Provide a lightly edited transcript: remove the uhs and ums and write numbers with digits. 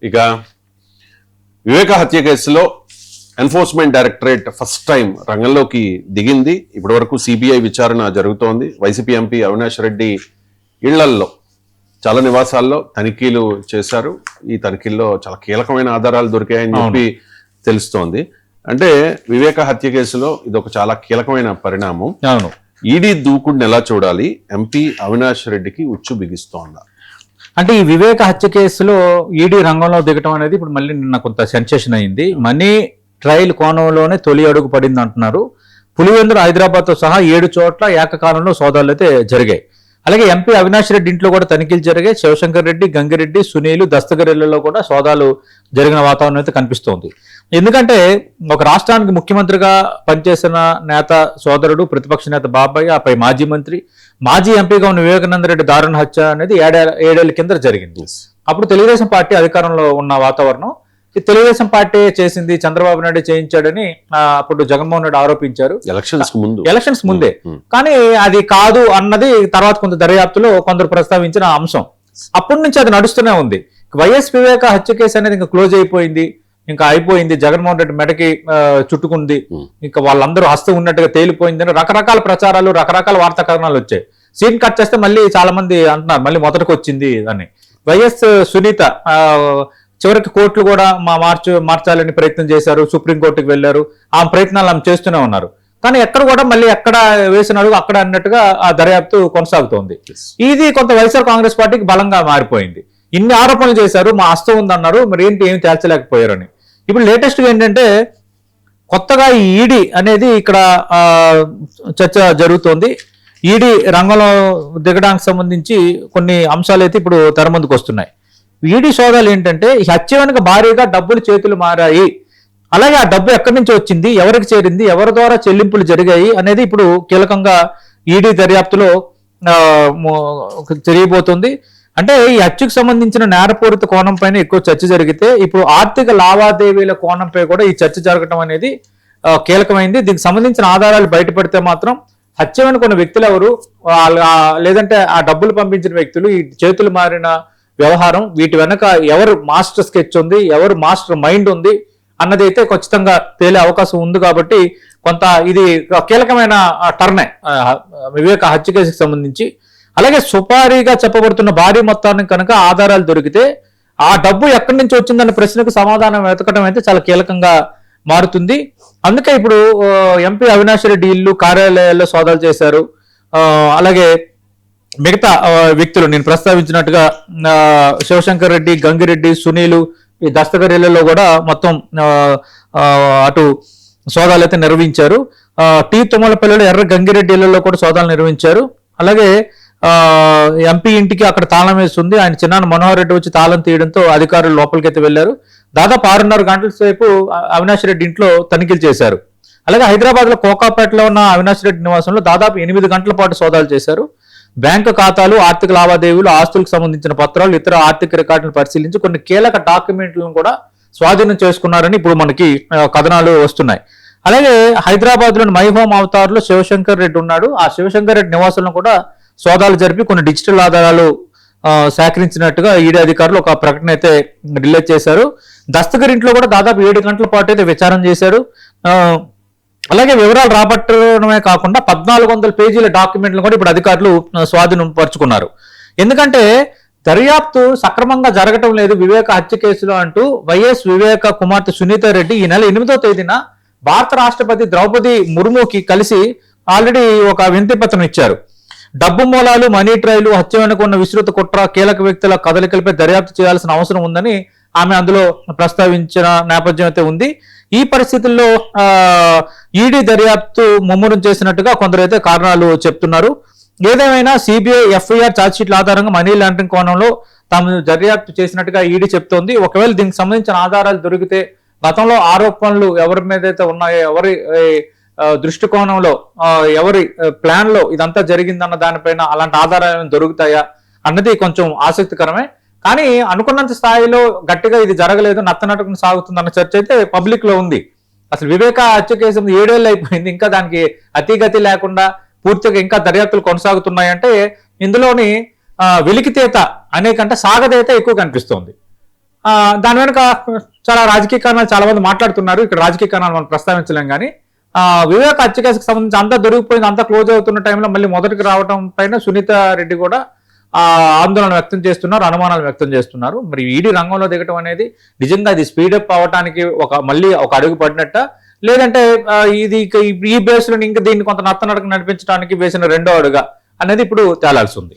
ఇక వివేక హత్య కేసులో ఎన్ఫోర్స్మెంట్ డైరెక్టరేట్ ఫస్ట్ టైం రంగంలోకి దిగింది. ఇప్పటి వరకు సిబిఐ విచారణ జరుగుతోంది. వైసీపీ ఎంపీ అవినాష్ రెడ్డి ఇళ్లల్లో చాలా నివాసాల్లో తనిఖీలు చేశారు. ఈ తనిఖీల్లో చాలా కీలకమైన ఆధారాలు దొరికాయని చెప్పి తెలుస్తోంది. అంటే వివేక హత్య కేసులో ఇది ఒక చాలా కీలకమైన పరిణామం. ఈడీ దూకుడిని ఎలా చూడాలి? ఎంపీ అవినాష్ రెడ్డికి ఉచ్చు బిగిస్తోందా? అంటే ఈ వివేక హత్య కేసులో ఈడీ రంగంలో దిగటం అనేది ఇప్పుడు మళ్ళీ నిన్న కొంత సెన్సేషన్ అయింది. మనీ ట్రయల్ కోణంలోనే తొలి అడుగు పడింది అంటున్నారు. పులివెందులు, హైదరాబాద్తో సహా 7 చోట్ల ఏకకాలంలో సోదాలు అయితే జరిగాయి. అలాగే ఎంపీ అవినాష్ రెడ్డి ఇంట్లో కూడా తనిఖీలు జరిగాయి. శివశంకర్ రెడ్డి, గంగిరెడ్డి, సునీలు, దస్తగిరిలలో కూడా సోదాలు జరిగిన వాతావరణం అయితే కనిపిస్తోంది. ఎందుకంటే ఒక రాష్ట్రానికి ముఖ్యమంత్రిగా పనిచేసిన నేత సోదరుడు, ప్రతిపక్ష నేత బాబాయ్, ఆపై మాజీ మంత్రి, మాజీ ఎంపీగా ఉన్న వివేకానంద రెడ్డి దారుణ హత్య అనేది ఏడేళ్ల కింద జరిగింది. అప్పుడు తెలుగుదేశం పార్టీ అధికారంలో ఉన్న వాతావరణం. తెలుగుదేశం పార్టీ చేసింది, చంద్రబాబు నాయుడు చేయించాడని అప్పుడు జగన్మోహన్ రెడ్డి ఆరోపించారు ఎలక్షన్స్ ముందే. కానీ అది కాదు అన్నది తర్వాత కొంత దర్యాప్తులో కొందరు ప్రస్తావించిన అంశం. అప్పటి నుంచి అది నడుస్తూనే ఉంది. వైఎస్ వివేక హత్య కేసు అనేది ఇంకా క్లోజ్ అయిపోయింది, ఇంకా అయిపోయింది, జగన్మోహన్ రెడ్డి మెడకి చుట్టుకుంది, ఇంకా వాళ్ళందరూ హస్తం ఉన్నట్టుగా తేలిపోయిందని రకరకాల ప్రచారాలు, రకరకాల వార్తా కథనాలు వచ్చాయి. సీన్ కట్ చేస్తే మళ్ళీ చాలా మంది అంటున్నారు మళ్ళీ మొదటికి వచ్చింది అని. వైఎస్ సునీత చివరికి కోర్టులు కూడా మార్చాలని ప్రయత్నం చేశారు, సుప్రీంకోర్టుకి వెళ్లారు. ఆ ప్రయత్నాలు ఆమె చేస్తూనే ఉన్నారు. కానీ ఎక్కడ కూడా మళ్ళీ ఎక్కడ వేసిన అడుగు అక్కడ అన్నట్టుగా ఆ దర్యాప్తు కొనసాగుతోంది. ఇది కొంత వైఎస్ఆర్ కాంగ్రెస్ పార్టీకి బలంగా మారిపోయింది. ఇన్ని ఆరోపణలు చేశారు, మా హస్తం ఉందన్నారు, మరి ఏంటి ఏమి తేల్చలేకపోయారని. ఇప్పుడు లేటెస్ట్గా ఏంటంటే కొత్తగా ఈ ఈడీ అనేది ఇక్కడ చర్చ జరుగుతోంది. ఈడీ రంగంలో దిగడానికి సంబంధించి కొన్ని అంశాలు అయితే ఇప్పుడు తెర ముందుకు వస్తున్నాయి. ఈడీ సోదాలు ఏంటంటే ఈ హత్య వెనుక భారీగా డబ్బులు చేతులు మారాయి, అలాగే ఆ డబ్బు ఎక్కడి నుంచి వచ్చింది, ఎవరికి చేరింది, ఎవరి ద్వారా చెల్లింపులు జరిగాయి అనేది ఇప్పుడు కీలకంగా ఈడీ దర్యాప్తులో తెలియబోతుంది. అంటే ఈ హత్యకు సంబంధించిన నేరపూరిత కోణం పైన ఎక్కువ చర్చ జరిగితే ఇప్పుడు ఆర్థిక లావాదేవీల కోణంపై కూడా ఈ చర్చ జరగటం అనేది కీలకమైంది. దీనికి సంబంధించిన ఆధారాలు బయటపడితే మాత్రం హత్య వెనుక ఉన్న వ్యక్తులు ఎవరు, లేదంటే ఆ డబ్బులు పంపించిన వ్యక్తులు, ఈ చేతులు మారిన వ్యవహారం, వీటి వెనక ఎవరు మాస్టర్ స్కెచ్ ఉంది, ఎవరు మాస్టర్ మైండ్ ఉంది అన్నది అయితే ఖచ్చితంగా తేలే అవకాశం ఉంది. కాబట్టి కొంత ఇది కీలకమైన టర్నే వివేక హత్య కేసుకు సంబంధించి. అలాగే సుపారీగా చెప్పబడుతున్న భారీ మొత్తాన్ని కనుక ఆధారాలు దొరికితే ఆ డబ్బు ఎక్కడి నుంచి వచ్చిందన్న ప్రశ్నకు సమాధానం వెతకడం అయితే చాలా కీలకంగా మారుతుంది. అందుకే ఇప్పుడు ఎంపీ అవినాష్ రెడ్డి ఇల్లు, కార్యాలయాల్లో సోదాలు చేశారు. అలాగే మిగతా వ్యక్తులు నేను ప్రస్తావించినట్టుగా శివశంకర్ రెడ్డి, గంగిరెడ్డి, సునీలు, ఈ దస్తగిరిలలో కూడా మొత్తం అటు సోదాలు అయితే నిర్వహించారు. టీ తుమ్మలపల్లిలో ఎర్ర గంగిరెడ్డి ఇళ్లలో కూడా సోదాలు నిర్వహించారు. అలాగే ఎంపీ ఇంటికి అక్కడ తాళం వేస్తుంది, ఆయన చిన్నాన్న మనోహర్ రెడ్డి వచ్చి తాళం తీయడంతో అధికారులు లోపలికైతే వెళ్లారు. దాదాపు 6.5 గంటల సేపు అవినాష్ రెడ్డి ఇంట్లో తనిఖీలు చేశారు. అలాగే హైదరాబాద్ లో కోకాపేటలో ఉన్న అవినాష్ రెడ్డి నివాసంలో దాదాపు 8 గంటల పాటు సోదాలు చేశారు. బ్యాంకు ఖాతాలు, ఆర్థిక లావాదేవీలు, ఆస్తులకు సంబంధించిన పత్రాలు, ఇతర ఆర్థిక రికార్డులను పరిశీలించి కొన్ని కీలక డాక్యుమెంట్లను కూడా స్వాధీనం చేసుకున్నారని ఇప్పుడు మనకి కథనాలు వస్తున్నాయి. అలాగే హైదరాబాద్ లోని మై హోమ్ అవతార్లో శివశంకర్ రెడ్డి ఉన్నాడు. ఆ శివశంకర్ రెడ్డి నివాసంలో కూడా సోదాలు జరిపి కొన్ని డిజిటల్ ఆధారాలు సేకరించినట్టుగా ఈడీ అధికారులు ఒక ప్రకటన అయితే రిలీజ్ చేశారు. దస్తగిరి ఇంట్లో కూడా దాదాపు 7 గంటల పాటు అయితే విచారణ చేశారు. అలాగే వివరాలు రాబట్టడమే కాకుండా 1400 పేజీల డాక్యుమెంట్లు కూడా ఇప్పుడు అధికారులు స్వాధీనం పరుచుకున్నారు. ఎందుకంటే దర్యాప్తు సక్రమంగా జరగటం లేదు వివేక హత్య కేసులో అంటూ వైఎస్ వివేక కుమార్తె సునీత రెడ్డి ఈ నెల 8వ తేదీన భారత రాష్ట్రపతి ద్రౌపది ముర్ముకి కలిసి ఆల్రెడీ ఒక వినతి పత్రం ఇచ్చారు. డబ్బు మూలాలు, మనీ ట్రయలు, హత్య వెనుక ఉన్న విస్తృత కుట్ర, కీలక వ్యక్తుల కదలికలపై దర్యాప్తు చేయాల్సిన అవసరం ఉందని ఆమె అందులో ప్రస్తావించిన నేపథ్యం అయితే ఉంది. ఈ పరిస్థితుల్లో ఈడీ దర్యాప్తు ముమ్మరం చేసినట్టుగా కొందరైతే కారణాలు చెప్తున్నారు. ఏదేమైనా సిబిఐ ఎఫ్ఐఆర్ ఛార్జ్షీట్ల ఆధారంగా మనీ లాండరింగ్ కోణంలో తాము దర్యాప్తు చేసినట్టుగా ఈడీ చెప్తోంది. ఒకవేళ దీనికి సంబంధించిన ఆధారాలు దొరికితే గతంలో ఆరోపణలు ఎవరి మీద అయితే ఉన్నాయో, ఎవరి దృష్టికోణంలో, ఎవరి ప్లాన్ లో ఇదంతా జరిగిందన్న దానిపైన అలాంటి ఆధారాలు దొరుకుతాయా అన్నది కొంచెం ఆసక్తికరమే. కానీ అనుకున్నంత స్థాయిలో గట్టిగా ఇది జరగలేదు, నత్తనటుకుని సాగుతుందన్న చర్చ అయితే పబ్లిక్ లో ఉంది. అసలు వివేక హత్య కేసు 7 ఏళ్ళు అయిపోయింది, ఇంకా దానికి అతిగతి లేకుండా పూర్తిగా ఇంకా దర్యాప్తులు కొనసాగుతున్నాయంటే ఇందులోని వెలికితేత అనే కంటే సాగదేత ఎక్కువ కనిపిస్తోంది. దాని వెనుక చాలా రాజకీయ కారణాలు చాలా మంది మాట్లాడుతున్నారు. ఇక్కడ రాజకీయ కారణాలు మనం ప్రస్తావించలేం కానీ వివేక హత్య కేసుకు సంబంధించి అంతా దొరికిపోయింది, అంతా క్లోజ్ అవుతున్న టైంలో మళ్ళీ మొదటికి రావడం పైన సునీత రెడ్డి కూడా ఆందోళన వ్యక్తం చేస్తున్నారు, అనుమానాలు వ్యక్తం చేస్తున్నారు. మరి ఈడీ రంగంలో దిగటం అనేది నిజంగా ఇది స్పీడప్ అవడానికి మళ్ళీ ఒక అడుగు పడినట్ట, లేదంటే ఇది ఈ బేస్లో ఇంకా దీన్ని కొంత నత్తనడక నడిపించడానికి వేసిన రెండో అడుగా అనేది ఇప్పుడు తేలాల్సి ఉంది.